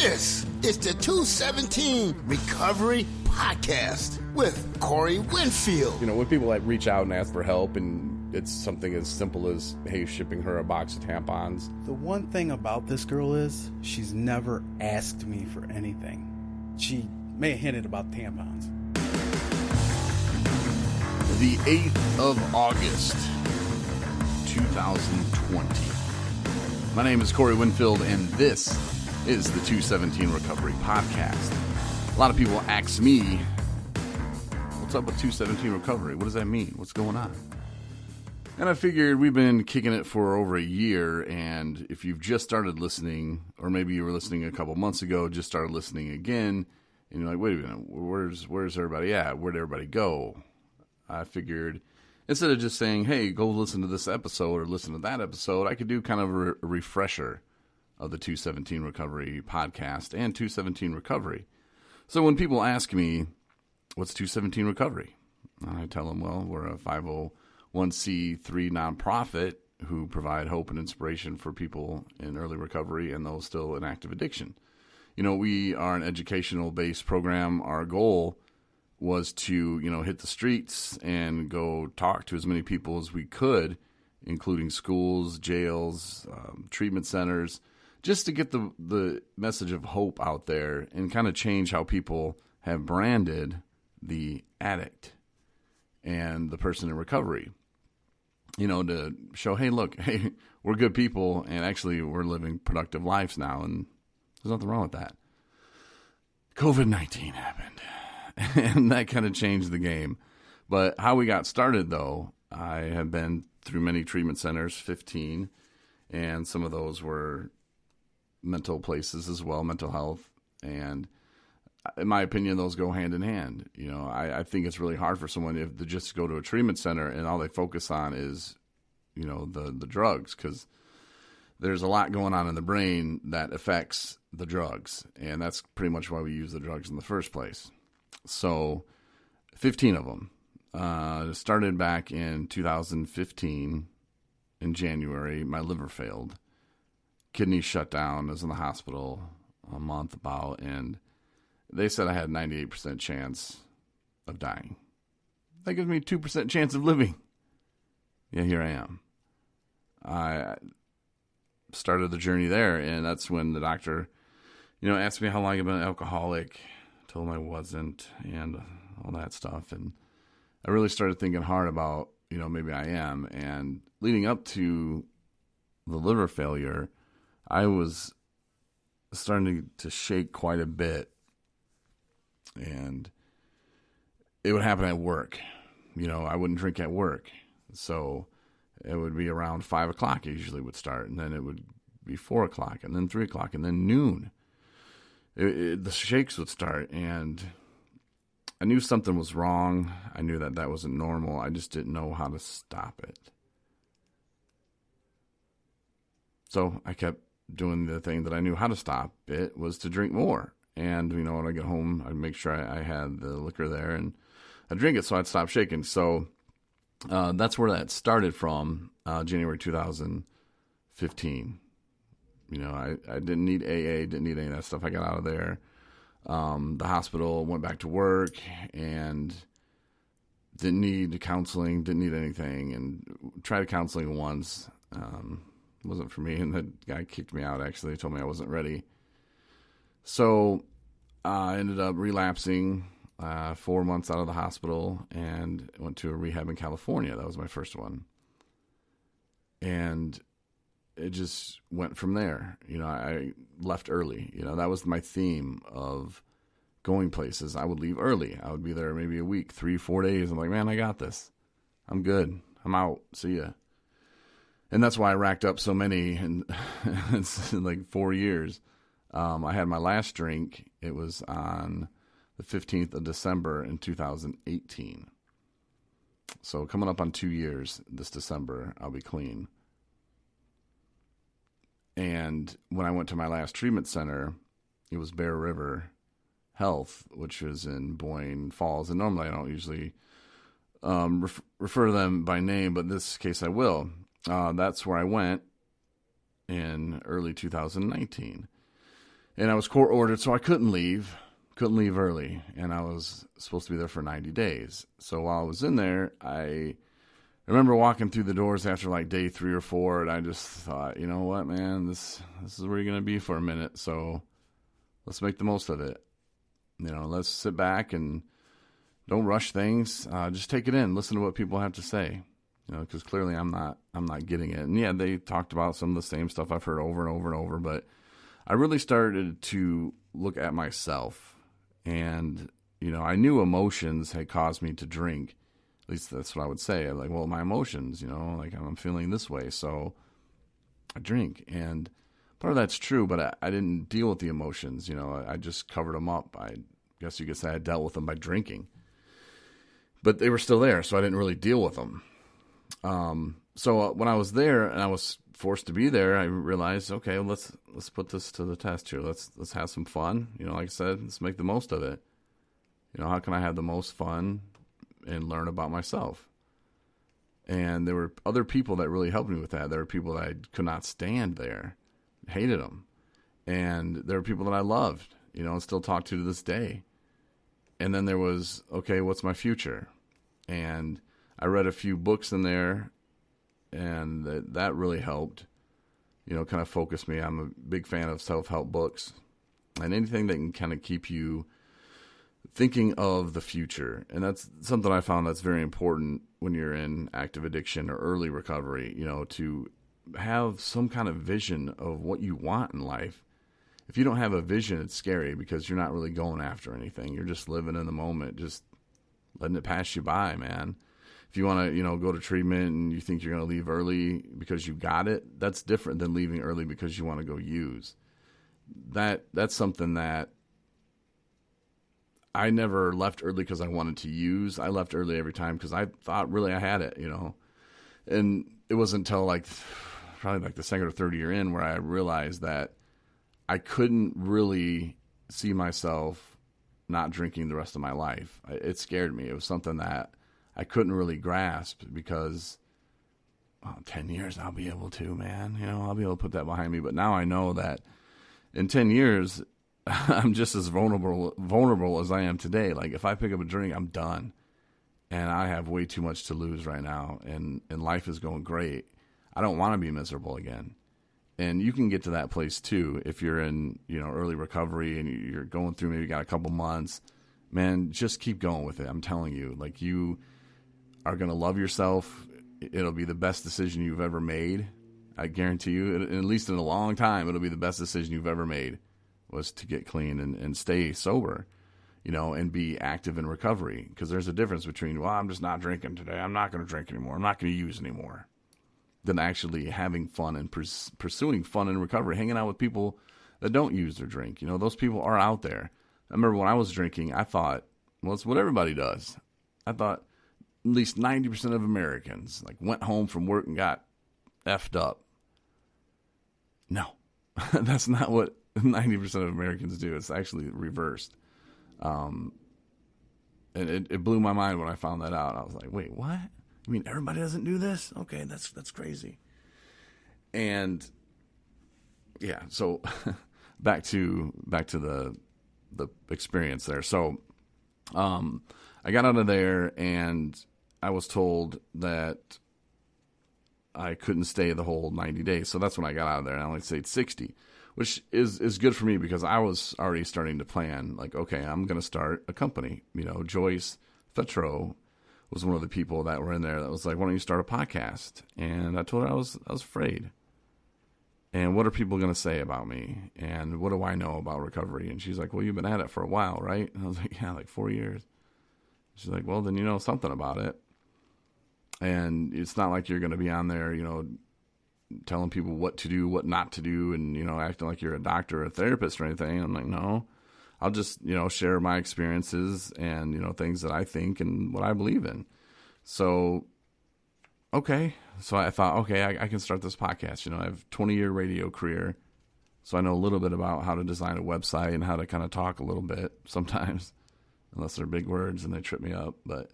This is the 217 Recovery Podcast with Corey Winfield. You know, when people like reach out and ask for help and it's something as simple as, hey, shipping her a box of tampons. The one thing about this girl is she's never asked me for anything. She may have hinted about tampons. The 8th of August, 2020. My name is Corey Winfield, and this is the 217 Recovery Podcast. A lot of people ask me, what's up with 217 Recovery? What does that mean? What's going on? And I figured we've been kicking it for over a year, and if you've just started listening, or maybe you were listening a couple months ago, just started listening again, and you're like, wait a minute, where's everybody at? Where'd everybody go? I figured instead of just saying, hey, go listen to this episode or listen to that episode, I could do kind of a refresher of the 217 Recovery Podcast and 217 Recovery. So when people ask me, what's 217 Recovery? I tell them, well, we're a 501c3 nonprofit who provide hope and inspiration for people in early recovery and those still in active addiction. You know, we are an educational-based program. Our goal was to, hit the streets and go talk to as many people as we could, including schools, jails, treatment centers, just to get the message of hope out there and kind of change how people have branded the addict and the person in recovery. To show, hey, look, hey, we're good people, and actually we're living productive lives now, and there's nothing wrong with that. COVID-19 happened. And that kind of changed the game. But how we got started, though, I have been through many treatment centers, 15, and some of those were mental places as well, mental health. And in my opinion, those go hand in hand. I think it's really hard for someone to just go to a treatment center and all they focus on is, the drugs, because there's a lot going on in the brain that affects the drugs. And that's pretty much why we use the drugs in the first place. So 15 of them started back in 2015 in January. My liver failed. Kidneys shut down. I was in the hospital a month about, and they said I had a 98% chance of dying. That gives me a 2% chance of living. Yeah, here I am. I started the journey there, and that's when the doctor, asked me how long I've been an alcoholic. Told him I wasn't, and all that stuff. And I really started thinking hard about, maybe I am. And leading up to the liver failure, I was starting to shake quite a bit. And it would happen at work. I wouldn't drink at work. So it would be around 5 o'clock it usually would start. And then it would be 4 o'clock, and then 3 o'clock, and then noon. The shakes would start, and I knew something was wrong. I knew that wasn't normal. I just didn't know how to stop it. So I kept doing the thing that I knew how to stop it, was to drink more. And, when I get home, I'd make sure I had the liquor there, and I'd drink it so I'd stop shaking. So that's where that started from, January 2015. I didn't need AA, didn't need any of that stuff. I got out of there. The hospital, went back to work, and didn't need counseling, didn't need anything, and tried counseling once. Wasn't for me, and the guy kicked me out, actually. He told me I wasn't ready. So I ended up relapsing 4 months out of the hospital and went to a rehab in California. That was my first one. And it just went from there. I left early. That was my theme of going places. I would leave early. I would be there maybe a week, 3-4 days. I'm like, man, I got this. I'm good. I'm out. See ya. And that's why I racked up so many in it's like 4 years. I had my last drink. It was on the 15th of December in 2018. So coming up on 2 years this December, I'll be clean. And when I went to my last treatment center, it was Bear River Health, which was in Boyne Falls. And normally I don't usually refer to them by name, but in this case I will. That's where I went in early 2019. And I was court ordered, so I couldn't leave early. And I was supposed to be there for 90 days. So while I was in there, I remember walking through the doors after like day 3 or 4, and I just thought, you know what, man, this is where you're going to be for a minute. So let's make the most of it. Let's sit back and don't rush things. Just take it in. Listen to what people have to say. Because clearly I'm not getting it. And yeah, they talked about some of the same stuff I've heard over and over and over. But I really started to look at myself, and I knew emotions had caused me to drink. At least that's what I would say. I'm like, well, my emotions, like I'm feeling this way, so I drink. And part of that's true, but I didn't deal with the emotions. I just covered them up. I guess you could say I dealt with them by drinking. But they were still there, so I didn't really deal with them. So when I was there and I was forced to be there, I realized, okay, well, let's put this to the test here. Let's have some fun. Like I said, let's make the most of it. How can I have the most fun and learn about myself? And there were other people that really helped me with that. There were people that I could not stand there, hated them. And there were people that I loved, and still talk to this day. And then there was, okay, what's my future? And I read a few books in there, and that really helped, kind of focus me. I'm a big fan of self-help books and anything that can kind of keep you thinking of the future. And that's something I found that's very important when you're in active addiction or early recovery, to have some kind of vision of what you want in life. If you don't have a vision, it's scary because you're not really going after anything. You're just living in the moment, just letting it pass you by, man. If you want to, go to treatment and you think you're going to leave early because you got it, that's different than leaving early because you want to go use. That's something that I never left early because I wanted to use. I left early every time because I thought really I had it, And it wasn't until probably the second or third year in where I realized that I couldn't really see myself not drinking the rest of my life. It scared me. It was something that I couldn't really grasp because 10 years I'll be able to, man. I'll be able to put that behind me. But now I know that in 10 years, I'm just as vulnerable as I am today. Like if I pick up a drink, I'm done. And I have way too much to lose right now. And life is going great. I don't want to be miserable again. And you can get to that place too if you're in, early recovery and you're going through, maybe you got a couple months. Man, just keep going with it. I'm telling you, like you are going to love yourself. It'll be the best decision you've ever made. I guarantee you, at least in a long time, it'll be the best decision you've ever made was to get clean and stay sober, and be active in recovery. Because there's a difference between, well, I'm just not drinking today. I'm not going to drink anymore. I'm not going to use anymore. Than actually having fun and pursuing fun in recovery, hanging out with people that don't use or drink. Those people are out there. I remember when I was drinking, I thought, well, it's what everybody does. I thought at least 90% of Americans went home from work and got effed up. No, that's not what 90% of Americans do. It's actually reversed. And it blew my mind when I found that out. I was like, wait, what? I mean, everybody doesn't do this? Okay, that's crazy. And yeah, so back to the experience there. So I got out of there and I was told that I couldn't stay the whole 90 days. So that's when I got out of there, and I only stayed 60, which is good for me because I was already starting to plan, okay, I'm going to start a company. Joyce Fetro was one of the people that were in there that was like, why don't you start a podcast? And I told her I was afraid. And what are people going to say about me? And what do I know about recovery? And she's like, well, you've been at it for a while, right? And I was like, yeah, 4 years. She's like, well, then you know something about it. And it's not like you're going to be on there, telling people what to do, what not to do, and, acting like you're a doctor or a therapist or anything. I'm like, no. I'll just, share my experiences and, things that I think and what I believe in. So, okay. So I thought, okay, I can start this podcast. I have a 20-year radio career. So I know a little bit about how to design a website and how to kind of talk a little bit sometimes, unless they're big words and they trip me up. But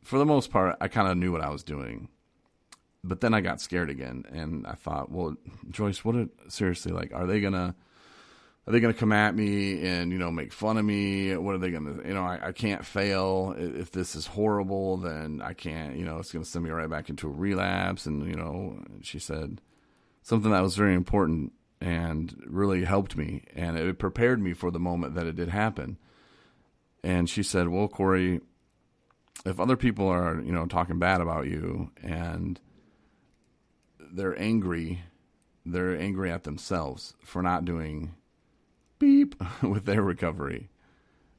for the most part, I kind of knew what I was doing. But then I got scared again. And I thought, well, Joyce, seriously, are they going to are they going to come at me and, make fun of me? What are they going to, I can't fail. If this is horrible, then I can't, it's going to send me right back into a relapse. And, she said something that was very important and really helped me. And it prepared me for the moment that it did happen. And she said, well, Corey, if other people are, talking bad about you and they're angry at themselves for not doing beep with their recovery.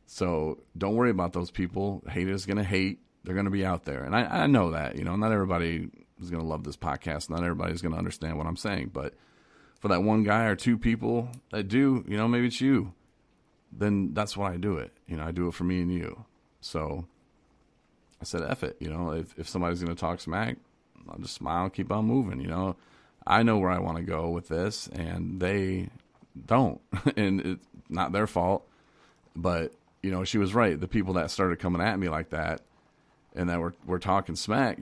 So don't worry about those people. Haters going to hate. They're going to be out there. And I know that, not everybody is going to love this podcast. Not everybody's going to understand what I'm saying. But for that one guy or two people that do, maybe it's you, then that's why I do it. I do it for me and you. So I said, F it. If somebody's going to talk smack, I'll just smile and keep on moving. I know where I want to go with this, and they don't. And it's not their fault. But, she was right. The people that started coming at me like that and that were talking smack,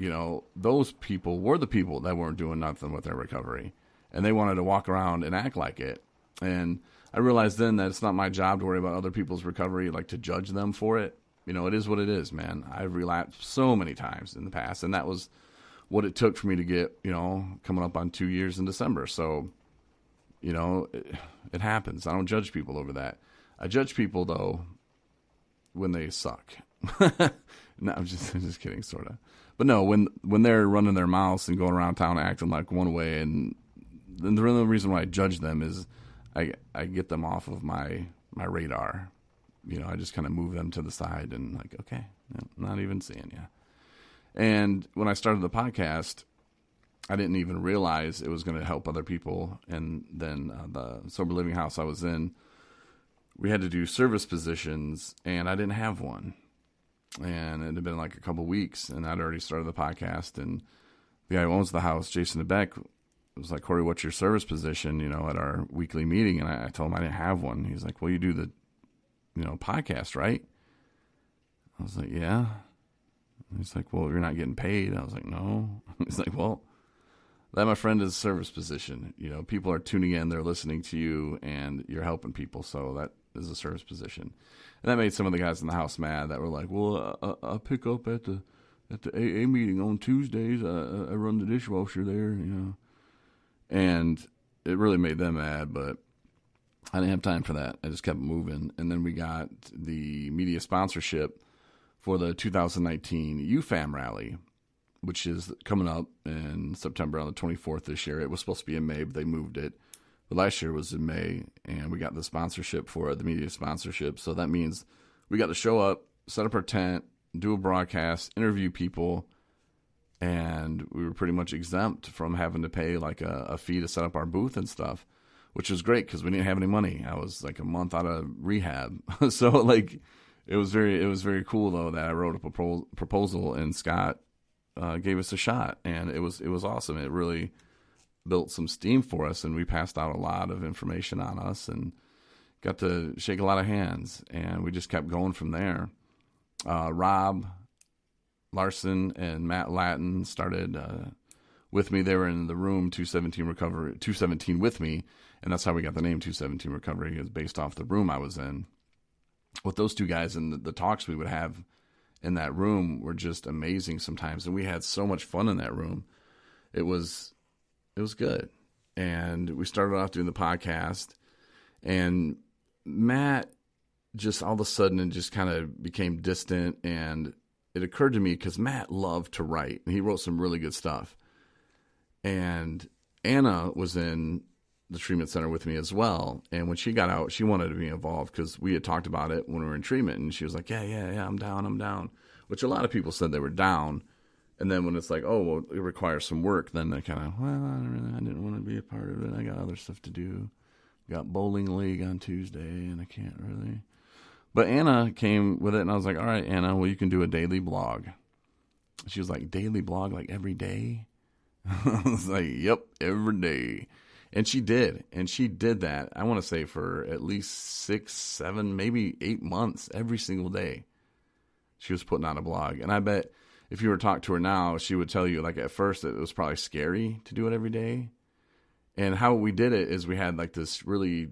those people were the people that weren't doing nothing with their recovery. And they wanted to walk around and act like it. And I realized then that it's not my job to worry about other people's recovery, like to judge them for it. It is what it is, man. I've relapsed so many times in the past, and that was what it took for me to get, coming up on 2 years in December. So, it happens. I don't judge people over that. I judge people, though, when they suck. No, I'm just kidding, sort of. But no, when they're running their mouths and going around town acting like one way, and then the real reason why I judge them is I get them off of my radar. I just kind of move them to the side and like, okay, not even seeing you. And when I started the podcast, I didn't even realize it was going to help other people. And then the sober living house I was in, we had to do service positions, and I didn't have one. And it had been like a couple weeks, and I'd already started the podcast. And the guy who owns the house, Jason DeBeck, was like, Corey, what's your service position, at our weekly meeting? And I told him I didn't have one. He's like, well, you do the podcast, right? I was like, yeah. He's like, well, you're not getting paid. I was like, no. He's like, well, that, my friend, is a service position. People are tuning in, they're listening to you, and you're helping people. So that is a service position. And that made some of the guys in the house mad that were like, well, I pick up at the AA meeting on Tuesdays. I run the dishwasher there, And it really made them mad, but I didn't have time for that. I just kept moving. And then we got the media sponsorship for the 2019 UFAM rally, which is coming up in September on the 24th this year. It was supposed to be in May, but they moved it. But last year was in May, and we got the sponsorship for it, the media sponsorship. So that means we got to show up, set up our tent, do a broadcast, interview people, and we were pretty much exempt from having to pay like a fee to set up our booth and stuff, which was great because we didn't have any money. I was like a month out of rehab. So like it was very cool though that I wrote a proposal and Scott gave us a shot, and it was awesome. It really built some steam for us, and we passed out a lot of information on us and got to shake a lot of hands, and we just kept going from there. Rob Larson and Matt Latin started with me. They were in the room 217 with me, and that's how we got the name 217 Recovery, is based off the room I was in. With those two guys, and the talks we would have in that room were just amazing sometimes, and we had so much fun in that room. It was good. And we started off doing the podcast, and Matt just all of a sudden and just kind of became distant, and it occurred to me because Matt loved to write, and he wrote some really good stuff. And Anna was in the treatment center with me as well, and when she got out, she wanted to be involved because we had talked about it when we were in treatment, and she was like, yeah, I'm down, which a lot of people said they were down. And then when it's like, oh, well, it requires some work, then they kind of, well, I didn't want to be a part of it. I got other stuff to do. Got bowling league on Tuesday, and I can't really. But Anna came with it, and I was like, all right, Anna, well, you can do a daily blog. She was like, daily blog, like every day? I was like, yep, every day. And she did. And she did that, I want to say, for at least 6, 7, maybe 8 months, every single day. She was putting out a blog. And I bet if you were to talk to her now, she would tell you, like, at first it was probably scary to do it every day. And how we did it is we had, like, this really